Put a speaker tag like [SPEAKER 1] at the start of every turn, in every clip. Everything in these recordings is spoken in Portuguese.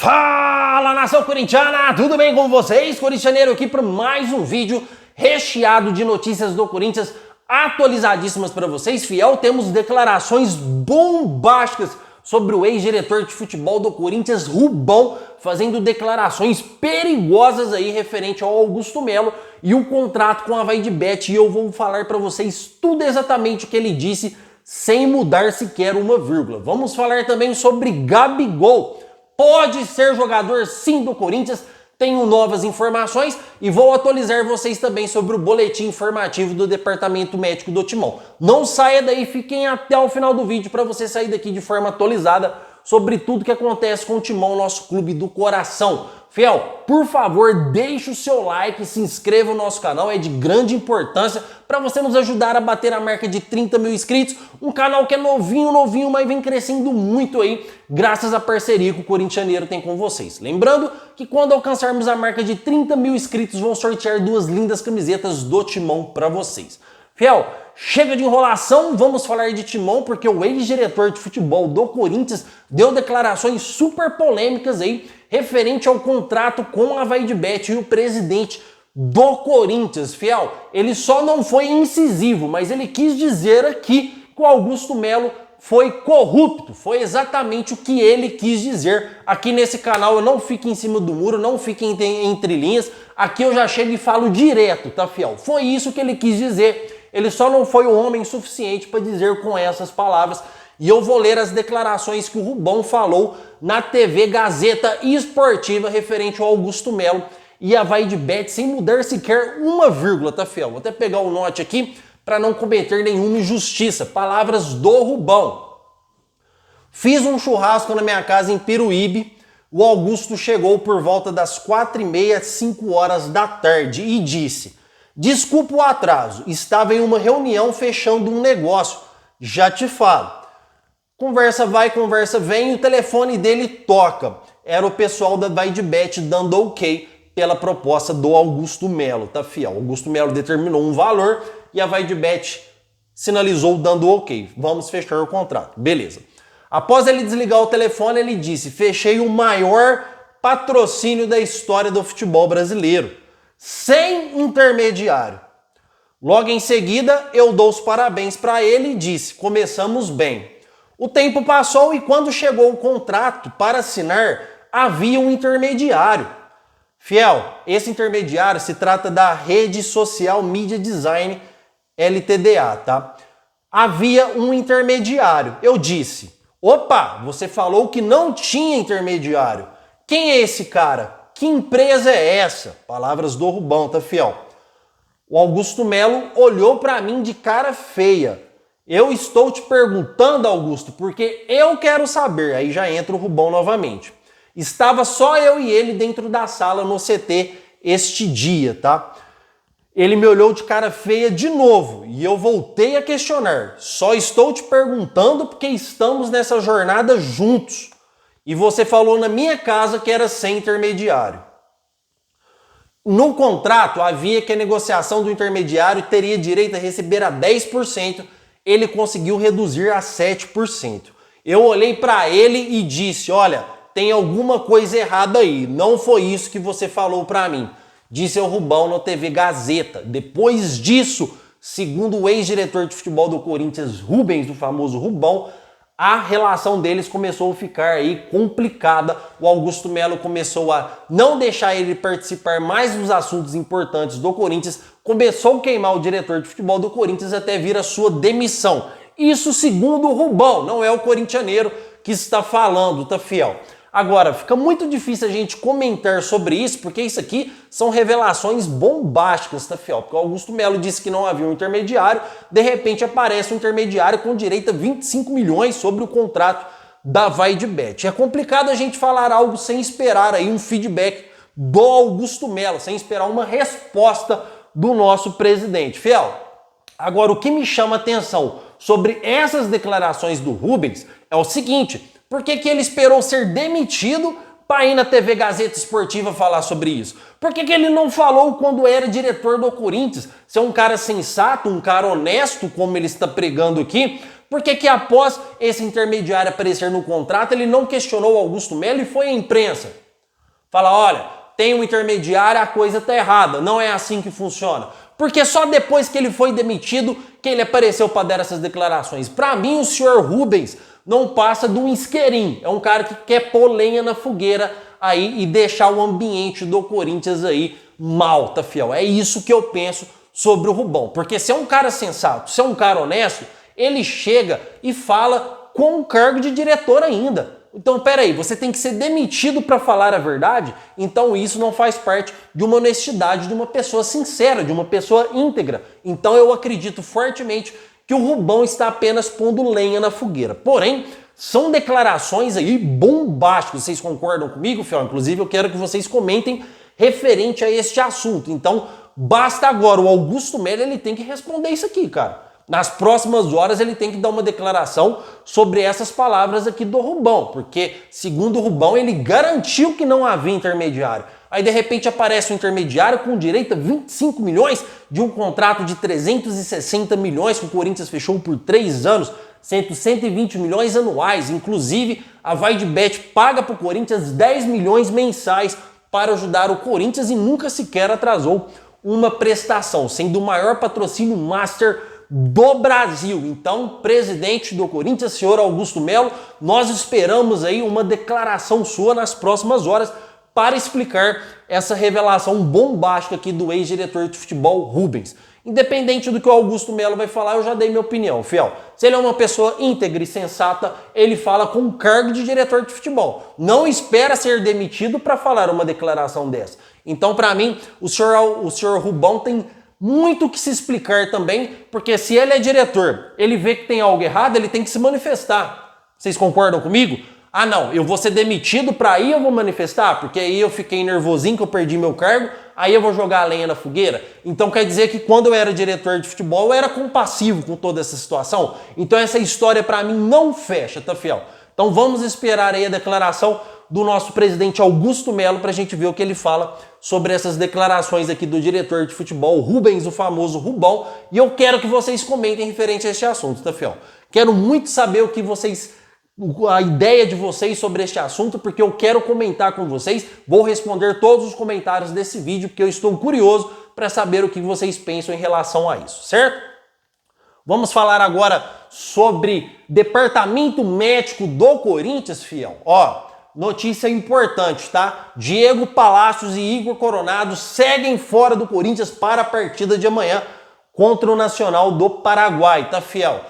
[SPEAKER 1] Fala, nação corintiana, tudo bem com vocês? Corintianeiro aqui para mais um vídeo recheado de notícias do Corinthians atualizadíssimas para vocês. Fiel, temos declarações bombásticas sobre o ex-diretor de futebol do Corinthians, Rubão, fazendo declarações perigosas aí referente ao Augusto Melo e o contrato com a Vaidbet. E eu vou falar para vocês tudo exatamente o que ele disse, sem mudar sequer uma vírgula. Vamos falar também sobre Gabigol. Pode ser jogador sim do Corinthians, tenho novas informações e vou atualizar vocês também sobre o boletim informativo do Departamento Médico do Timão. Não saia daí, fiquem até o final do vídeo para você sair daqui de forma atualizada sobre tudo que acontece com o Timão, nosso clube do coração. Fiel, por favor, deixe o seu like, se inscreva no nosso canal, é de grande importância para você nos ajudar a bater a marca de 30 mil inscritos. Um canal que é novinho, mas vem crescendo muito aí, graças à parceria que o Corintianeiro tem com vocês. Lembrando que quando alcançarmos a marca de 30 mil inscritos, vou sortear duas lindas camisetas do Timão para vocês. Fiel, chega de enrolação, vamos falar de Timão, porque o ex-diretor de futebol do Corinthians deu declarações super polêmicas aí, referente ao contrato com a Vaidbet e o presidente do Corinthians. Fiel, ele só não foi incisivo, mas ele quis dizer aqui que o Augusto Melo foi corrupto. Foi exatamente o que ele quis dizer. Aqui nesse canal eu não fico em cima do muro, não fico entre linhas. Aqui eu já chego e falo direto, tá, Fiel? Foi isso que ele quis dizer. Ele só não foi o homem suficiente para dizer com essas palavras. E eu vou ler as declarações que o Rubão falou na TV Gazeta Esportiva referente ao Augusto Melo e a Vaidbet, sem mudar sequer uma vírgula, tá, Fiel? Vou até pegar o note aqui para não cometer nenhuma injustiça. Palavras do Rubão. Fiz um churrasco na minha casa em Peruíbe. O Augusto chegou por volta das 4h30, 5 horas da tarde e disse: desculpa o atraso, estava em uma reunião fechando um negócio, já te falo. Conversa vai, conversa vem, o telefone dele toca. Era o pessoal da Vaidbet dando ok pela proposta do Augusto Melo, tá, Fiel? O Augusto Melo determinou um valor e a Vaidbet sinalizou dando ok. Vamos fechar o contrato. Beleza. Após ele desligar o telefone, ele disse: fechei o maior patrocínio da história do futebol brasileiro, sem intermediário. Logo em seguida, eu dou os parabéns para ele e disse: começamos bem. O tempo passou e quando chegou o contrato para assinar, havia um intermediário. Fiel, esse intermediário se trata da Rede Social Media Design LTDA, tá? Havia um intermediário. Eu disse: opa, você falou que não tinha intermediário. Quem é esse cara? Que empresa é essa? Palavras do Rubão, tá, Fiel? O Augusto Melo olhou para mim de cara feia. Eu estou te perguntando, Augusto, porque eu quero saber. Aí já entra o Rubão novamente. Estava só eu e ele dentro da sala no CT este dia, tá? Ele me olhou de cara feia de novo e eu voltei a questionar. Só estou te perguntando porque estamos nessa jornada juntos. E você falou na minha casa que era sem intermediário. No contrato havia que a negociação do intermediário teria direito a receber a 10%. Ele conseguiu reduzir a 7%. Eu olhei para ele e disse: olha, tem alguma coisa errada aí. Não foi isso que você falou para mim. Disse o Rubão na TV Gazeta. Depois disso, segundo o ex-diretor de futebol do Corinthians, Rubens, do famoso Rubão, a relação deles começou a ficar aí complicada. O Augusto Melo começou a não deixar ele participar mais dos assuntos importantes do Corinthians, começou a queimar o diretor de futebol do Corinthians até vir a sua demissão. Isso segundo o Rubão, não é o corintianeiro que está falando, tá, Fiel? Agora, fica muito difícil a gente comentar sobre isso, porque isso aqui são revelações bombásticas, tá, Fiel? Porque o Augusto Melo disse que não havia um intermediário, de repente aparece um intermediário com direito a 25 milhões sobre o contrato da Vaidbet. É complicado a gente falar algo sem esperar aí um feedback do Augusto Melo, sem esperar uma resposta do nosso presidente. Fiel, agora o que me chama a atenção sobre essas declarações do Rubens é o seguinte: por que ele esperou ser demitido para ir na TV Gazeta Esportiva falar sobre isso? Por que ele não falou quando era diretor do Corinthians? Se é um cara sensato, um cara honesto, como ele está pregando aqui, Por que que após esse intermediário aparecer no contrato, ele não questionou o Augusto Melo e foi à imprensa? Fala, olha, tem um intermediário, a coisa tá errada, não é assim que funciona. Porque só depois que ele foi demitido que ele apareceu para dar essas declarações. Para mim, o senhor Rubens não passa de um isqueirinho. É um cara que quer pôr lenha na fogueira aí e deixar o ambiente do Corinthians aí mal, tá, fiel? É isso que eu penso sobre o Rubão. Porque se é um cara sensato, se é um cara honesto, ele chega e fala com um cargo de diretor ainda. Então, peraí, você tem que ser demitido para falar a verdade? Então isso não faz parte de uma honestidade de uma pessoa sincera, de uma pessoa íntegra. Então eu acredito fortemente que o Rubão está apenas pondo lenha na fogueira. Porém, são declarações aí bombásticas. Vocês concordam comigo, fiel? Inclusive eu quero que vocês comentem referente a este assunto. Então, basta agora, o Augusto Melo, ele tem que responder isso aqui, cara. Nas próximas horas ele tem que dar uma declaração sobre essas palavras aqui do Rubão, porque, segundo o Rubão, ele garantiu que não havia intermediário. Aí, de repente, aparece um intermediário com direito a 25 milhões de um contrato de 360 milhões que o Corinthians fechou por 3 anos, sendo 120 milhões anuais. Inclusive, a Vaidbet paga para o Corinthians 10 milhões mensais para ajudar o Corinthians e nunca sequer atrasou uma prestação, sendo o maior patrocínio master do Brasil. Então, presidente do Corinthians, senhor Augusto Melo, nós esperamos aí uma declaração sua nas próximas horas para explicar essa revelação bombástica aqui do ex-diretor de futebol Rubens. Independente do que o Augusto Melo vai falar, eu já dei minha opinião, fiel. Se ele é uma pessoa íntegra e sensata, ele fala com cargo de diretor de futebol. Não espera ser demitido para falar uma declaração dessa. Então, para mim, o senhor Rubão tem muito que se explicar também, porque se ele é diretor, ele vê que tem algo errado, ele tem que se manifestar. Vocês concordam comigo? Ah não, eu vou ser demitido para aí eu vou manifestar, porque aí eu fiquei nervosinho que eu perdi meu cargo, aí eu vou jogar a lenha na fogueira. Então quer dizer que quando eu era diretor de futebol eu era compassivo com toda essa situação. Então essa história para mim não fecha, tá, fiel? Então vamos esperar aí a declaração do nosso presidente Augusto Melo para a gente ver o que ele fala sobre essas declarações aqui do diretor de futebol Rubens, o famoso Rubão, e eu quero que vocês comentem referente a este assunto, tá, fiel? Quero muito saber o que vocês, a ideia de vocês sobre este assunto, porque eu quero comentar com vocês, vou responder todos os comentários desse vídeo, porque eu estou curioso para saber o que vocês pensam em relação a isso, certo? Vamos falar agora sobre departamento médico do Corinthians, fiel. Ó, notícia importante, tá? Diego Palacios e Igor Coronado seguem fora do Corinthians para a partida de amanhã contra o Nacional do Paraguai, tá, fiel?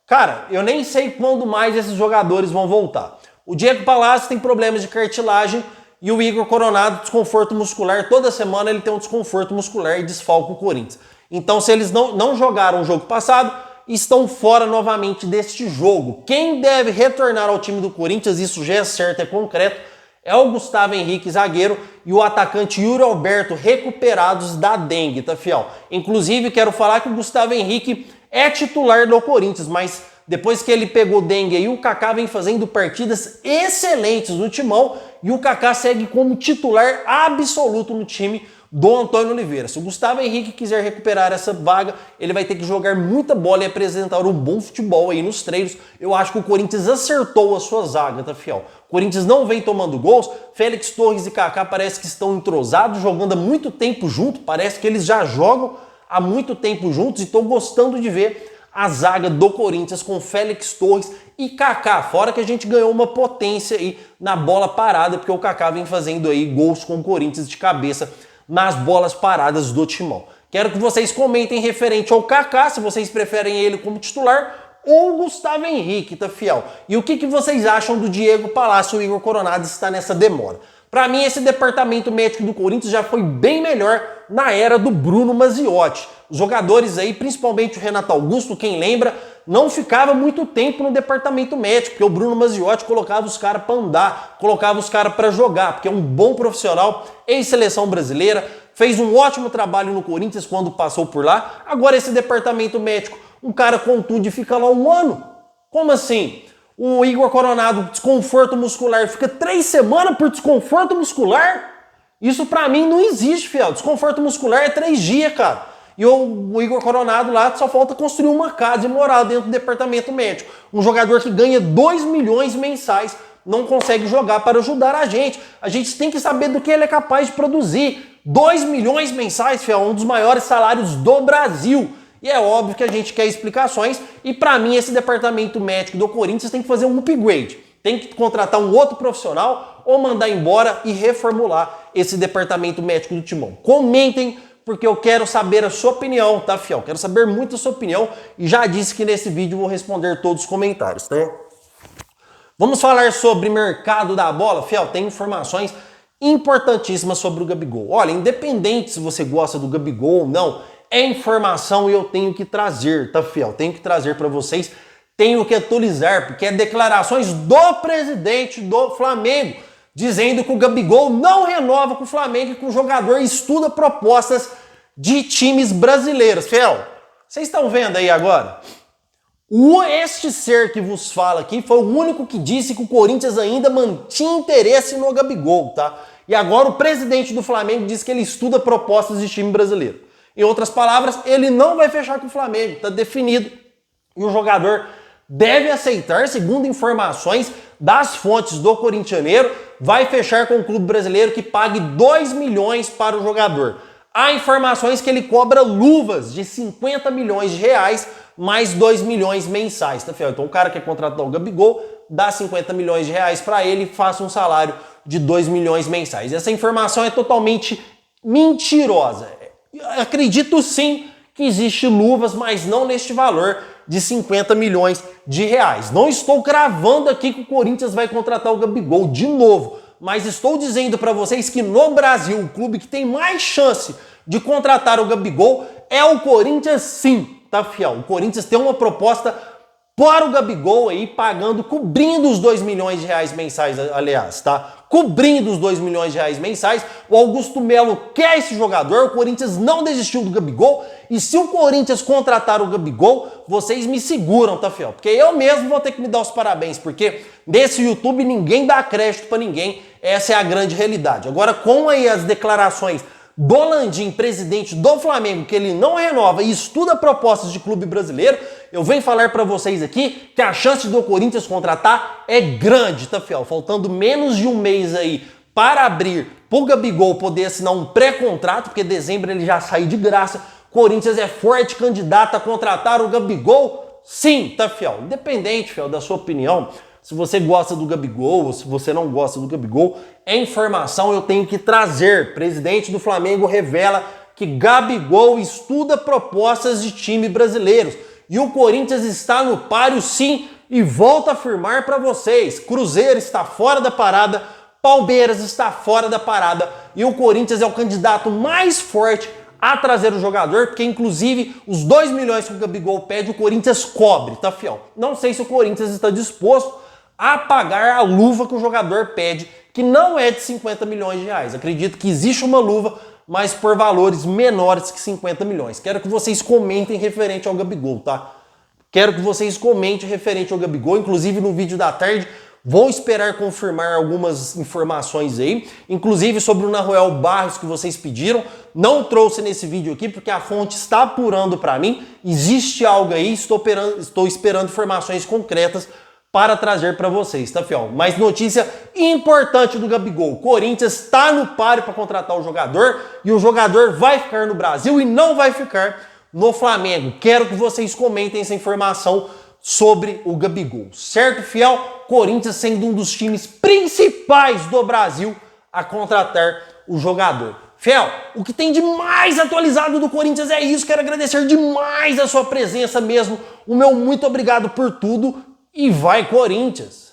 [SPEAKER 1] Cara, eu nem sei quando mais esses jogadores vão voltar. O Diego Palacios tem problemas de cartilagem e o Igor Coronado, desconforto muscular. Toda semana ele tem um desconforto muscular e desfalca o Corinthians. Então, se eles não jogaram o jogo passado, estão fora novamente deste jogo. Quem deve retornar ao time do Corinthians, isso já é certo, é concreto, é o Gustavo Henrique, zagueiro, e o atacante Yuri Alberto, recuperados da dengue, tá, fiel? Inclusive, quero falar que o Gustavo Henrique é titular do Corinthians, mas depois que ele pegou dengue aí, o Kaká vem fazendo partidas excelentes no timão e o Kaká segue como titular absoluto no time do Antônio Oliveira. Se o Gustavo Henrique quiser recuperar essa vaga, ele vai ter que jogar muita bola e apresentar um bom futebol aí nos treinos. Eu acho que o Corinthians acertou a sua zaga, tá, fiel? O Corinthians não vem tomando gols. Félix Torres e Kaká parece que estão entrosados, jogando há muito tempo junto. Parece que eles já jogam há muito tempo juntos e estou gostando de ver a zaga do Corinthians com Félix Torres e Kaká. Fora que a gente ganhou uma potência aí na bola parada, porque o Kaká vem fazendo aí gols com o Corinthians de cabeça nas bolas paradas do timão. Quero que vocês comentem referente ao Kaká, se vocês preferem ele como titular ou o Gustavo Henrique, tá, fiel? E o que vocês acham do Diego Palacio e o Igor Coronado está nessa demora? Para mim, esse departamento médico do Corinthians já foi bem melhor na era do Bruno Maziotti. Os jogadores aí, principalmente o Renato Augusto, quem lembra, não ficava muito tempo no departamento médico, porque o Bruno Maziotti colocava os caras para andar, colocava os caras para jogar, porque é um bom profissional, ex-seleção brasileira, fez um ótimo trabalho no Corinthians quando passou por lá. Agora esse departamento médico, um cara contunde fica lá um ano. Como assim? O Igor Coronado, desconforto muscular, fica 3 semanas por desconforto muscular? Isso pra mim não existe, fiel. Desconforto muscular é 3 dias, cara. E o Igor Coronado lá só falta construir uma casa e morar dentro do departamento médico. Um jogador que ganha 2 milhões mensais não consegue jogar para ajudar a gente. A gente tem que saber do que ele é capaz de produzir. 2 milhões mensais, fiel, um dos maiores salários do Brasil. E é óbvio que a gente quer explicações. E para mim, esse departamento médico do Corinthians tem que fazer um upgrade. Tem que contratar um outro profissional ou mandar embora e reformular esse departamento médico do Timão. Comentem, porque eu quero saber a sua opinião, tá, fiel? Quero saber muito a sua opinião e já disse que nesse vídeo eu vou responder todos os comentários, tá? Vamos falar sobre mercado da bola, fiel? Tem informações importantíssimas sobre o Gabigol. Olha, independente se você gosta do Gabigol ou não, é informação e eu tenho que trazer, tá, fiel? Tenho que trazer para vocês, tenho que atualizar, porque é declarações do presidente do Flamengo, dizendo que o Gabigol não renova com o Flamengo e que o jogador estuda propostas de times brasileiros. Fiel, vocês estão vendo aí agora? Este ser que vos fala aqui foi o único que disse que o Corinthians ainda mantinha interesse no Gabigol, tá? E agora o presidente do Flamengo diz que ele estuda propostas de time brasileiro. Em outras palavras, ele não vai fechar com o Flamengo, tá definido. E o jogador deve aceitar, segundo informações das fontes do corintianeiro, vai fechar com o clube brasileiro que pague 2 milhões para o jogador. Há informações que ele cobra luvas de 50 milhões de reais mais 2 milhões mensais, tá, fiel? Então o cara que quer contratar o Gabigol, dá 50 milhões de reais para ele e faça um salário de 2 milhões mensais. Essa informação é totalmente mentirosa. Acredito sim que existe luvas, mas não neste valor de 50 milhões de reais. Não estou cravando aqui que o Corinthians vai contratar o Gabigol de novo, mas estou dizendo para vocês que no Brasil, o clube que tem mais chance de contratar o Gabigol é o Corinthians sim, tá, fiel? O Corinthians tem uma proposta para o Gabigol aí, pagando, cobrindo os 2 milhões de reais mensais, aliás, tá? Cobrindo os 2 milhões de reais mensais. O Augusto Melo quer esse jogador, o Corinthians não desistiu do Gabigol, e se o Corinthians contratar o Gabigol, vocês me seguram, tá, fiel? Porque eu mesmo vou ter que me dar os parabéns, porque nesse YouTube ninguém dá crédito pra ninguém, essa é a grande realidade. Agora, com aí as declarações do Landim, presidente do Flamengo, que ele não renova e estuda propostas de clube brasileiro, eu venho falar para vocês aqui que a chance do Corinthians contratar é grande, tá, fiel? Faltando menos de um mês aí para abrir pro Gabigol poder assinar um pré-contrato, porque dezembro ele já saiu de graça. Corinthians é forte candidato a contratar o Gabigol? Sim, tá, fiel? Independente, fiel, da sua opinião, se você gosta do Gabigol ou se você não gosta do Gabigol, é informação eu tenho que trazer. Presidente do Flamengo revela que Gabigol estuda propostas de time brasileiros. E o Corinthians está no páreo sim, e volto a afirmar para vocês, Cruzeiro está fora da parada, Palmeiras está fora da parada, e o Corinthians é o candidato mais forte a trazer o jogador, porque inclusive os 2 milhões que o Gabigol pede, o Corinthians cobre, tá, fiel? Não sei se o Corinthians está disposto a pagar a luva que o jogador pede, que não é de 50 milhões de reais. Acredito que existe uma luva, mas por valores menores que 50 milhões. Quero que vocês comentem referente ao Gabigol, tá? Quero que vocês comentem referente ao Gabigol, inclusive no vídeo da tarde. Vou esperar confirmar algumas informações aí, inclusive sobre o Naruel Barros que vocês pediram. Não trouxe nesse vídeo aqui porque a fonte está apurando para mim. Existe algo aí, estou esperando informações concretas para trazer para vocês, tá, fiel? Mas notícia importante do Gabigol. Corinthians está no páreo para contratar o jogador e o jogador vai ficar no Brasil e não vai ficar no Flamengo. Quero que vocês comentem essa informação sobre o Gabigol. Certo, fiel? Corinthians sendo um dos times principais do Brasil a contratar o jogador. Fiel, o que tem de mais atualizado do Corinthians é isso. Quero agradecer demais a sua presença mesmo. O meu muito obrigado por tudo. E vai Corinthians!